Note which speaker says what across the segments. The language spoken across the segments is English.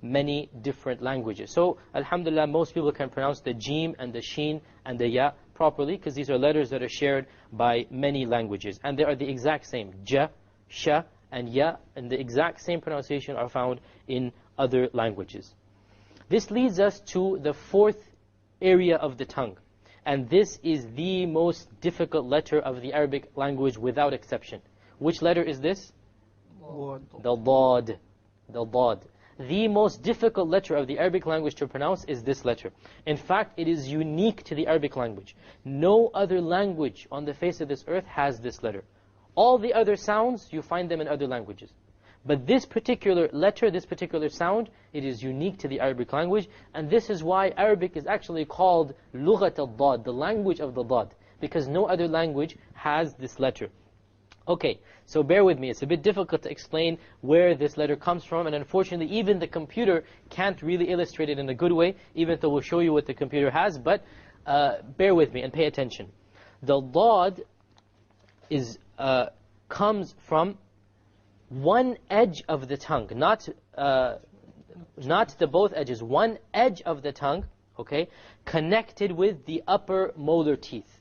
Speaker 1: many different languages. So, alhamdulillah, most people can pronounce the Jim and the Sheen and the Ya properly, because these are letters that are shared by many languages. And they are the exact same. Ja, Sha, and Ya, and the exact same pronunciation are found in other languages. This leads us to the fourth area of the tongue. And this is the most difficult letter of the Arabic language without exception. Which letter is this? The Dad. The Dad. The most difficult letter of the Arabic language to pronounce is this letter. In fact, it is unique to the Arabic language. No other language on the face of this earth has this letter. All the other sounds, you find them in other languages. But this particular letter, this particular sound, it is unique to the Arabic language. And this is why Arabic is actually called Lughat al-Dad, the language of the Dad. Because no other language has this letter. Okay, so bear with me. It's a bit difficult to explain where this letter comes from. And unfortunately, even the computer can't really illustrate it in a good way, even though we'll show you what the computer has. But bear with me and pay attention. The Dad comes from one edge of the tongue, not the both edges, one edge of the tongue, okay, connected with the upper molar teeth,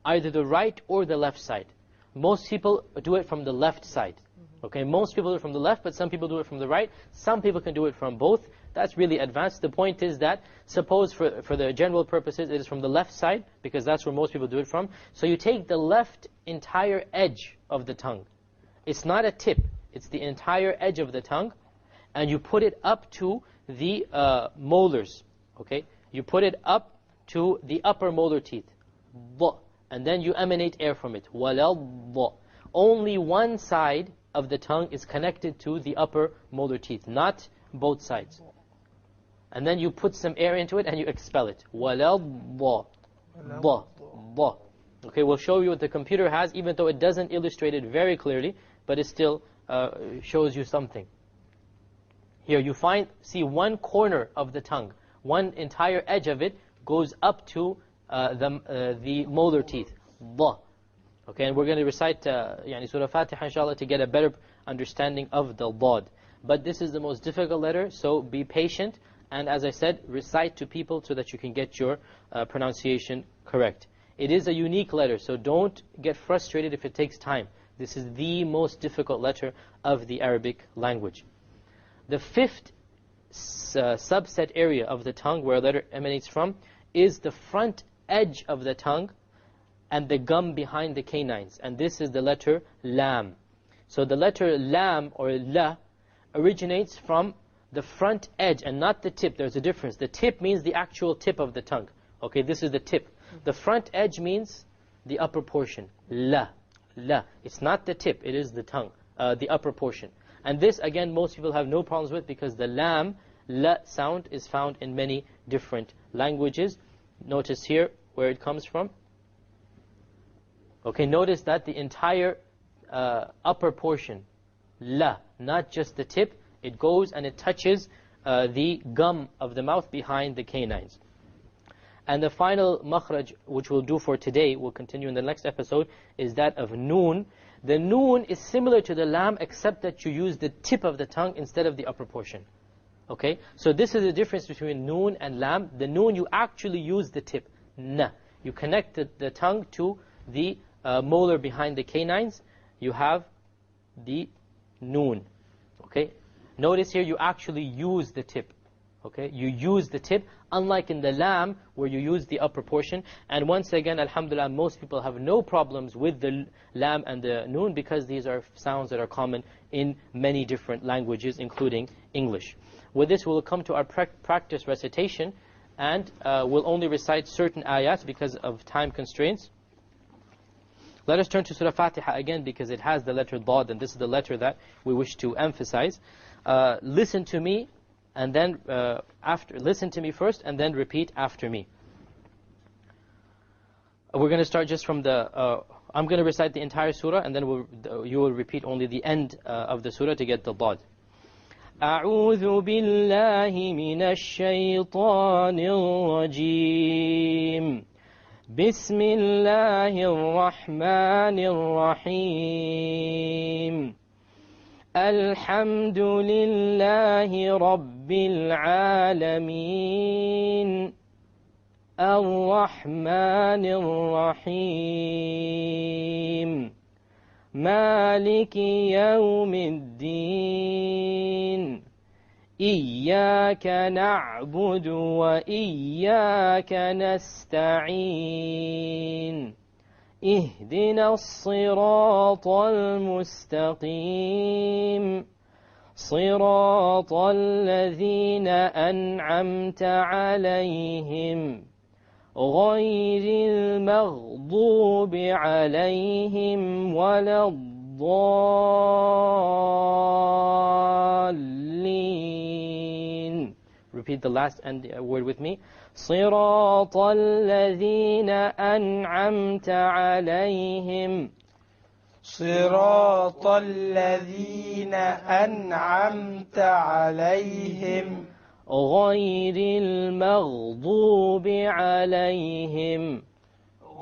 Speaker 1: either the right or the left side. Most people do it from the left side, okay, most people do it from the left, but some people do it from the right, some people can do it from both. That's really advanced. The point is that, suppose for the general purposes, it is from the left side, because that's where most people do it from. So you take the left entire edge of the tongue. It's not a tip, it's the entire edge of the tongue, and you put it up to the molars, okay? You put it up to the upper molar teeth, and then you emanate air from it. Only one side of the tongue is connected to the upper molar teeth, not both sides. And then you put some air into it and you expel it. Okay, we'll show you what the computer has, even though it doesn't illustrate it very clearly, but it still shows you something. Here you see one corner of the tongue, one entire edge of it goes up to the molar teeth. Okay, and we're going to recite Surah Fatiha inshallah to get a better understanding of the Dad. But this is the most difficult letter, so be patient. And as I said, recite to people so that you can get your pronunciation correct. It is a unique letter, so don't get frustrated if it takes time. This is the most difficult letter of the Arabic language. The fifth subset area of the tongue where a letter emanates from is the front edge of the tongue and the gum behind the canines. And this is the letter Lam. So the letter Lam or La originates from the front edge and not the tip. There's a difference. The tip means the actual tip of the tongue. Okay, this is the tip. The front edge means the upper portion. La. La. It's not the tip, it is the tongue, the upper portion. And this, again, most people have no problems with because the lam, la sound is found in many different languages. Notice here where it comes from. Okay, notice that the entire upper portion, la, not just the tip, it goes and it touches the gum of the mouth behind the canines. And the final makhraj, which we'll do for today, we'll continue in the next episode, is that of noon. The noon is similar to the lam, except that you use the tip of the tongue instead of the upper portion. Okay? So this is the difference between noon and lam. The noon, you actually use the tip. Na. You connect the tongue to the molar behind the canines. You have the noon. Okay? Notice here, you actually use the tip. Okay, you use the tip, unlike in the lam, where you use the upper portion. And once again, alhamdulillah, most people have no problems with the lam and the noon, because these are sounds that are common in many different languages, including English. With this, we'll come to our practice recitation, and we'll only recite certain ayats because of time constraints. Let us turn to Surah Fatiha again, because it has the letter Dad, and this is the letter that we wish to emphasize. Listen to me. And then listen to me first, and then repeat after me. We're going to start just from the. I'm going to recite the entire surah, and then you will repeat only the end of the surah to get the Dad. أعوذ بالله من الشيطان الرجيم. بسم الله الرحمن الرحيم. الحمد لله رب العالمين الرحمن الرحيم مالك يوم الدين إياك نعبد وإياك نستعين اهدنا الصراط المستقيم صراط الذين أنعمت عليهم غير المغضوب عليهم ولا الضالين. Repeat the last word with me. صراط الذين أنعمت عليهم
Speaker 2: صراط الذين أنعمت عليهم
Speaker 1: غير المغضوب عليهم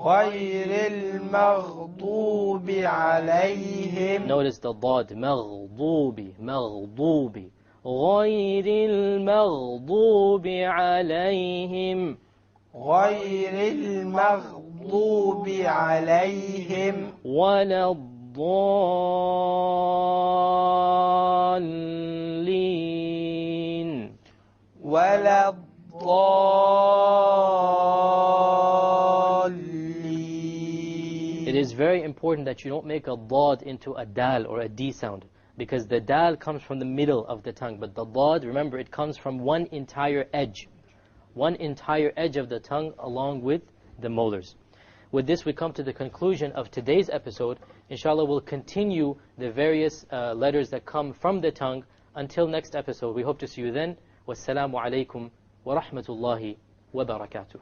Speaker 2: غير المغضوب عليهم.
Speaker 1: Notice the ضاد مغضوب مغضوب غير المغضوب عليهم
Speaker 2: غير المغضوب عليهم
Speaker 1: ولا الضالين
Speaker 2: ولا الضالين.
Speaker 1: It is very important that you don't make a ضاد into a dal or a d sound, because the dal comes from the middle of the tongue, but the ضاد, remember, it comes from one entire edge of the tongue along with the molars. With this we come to the conclusion of today's episode. Inshallah, we'll continue the various letters that come from the tongue until next episode. We hope to see you then. Wassalamu alaikum wa rahmatullahi wa barakatuh.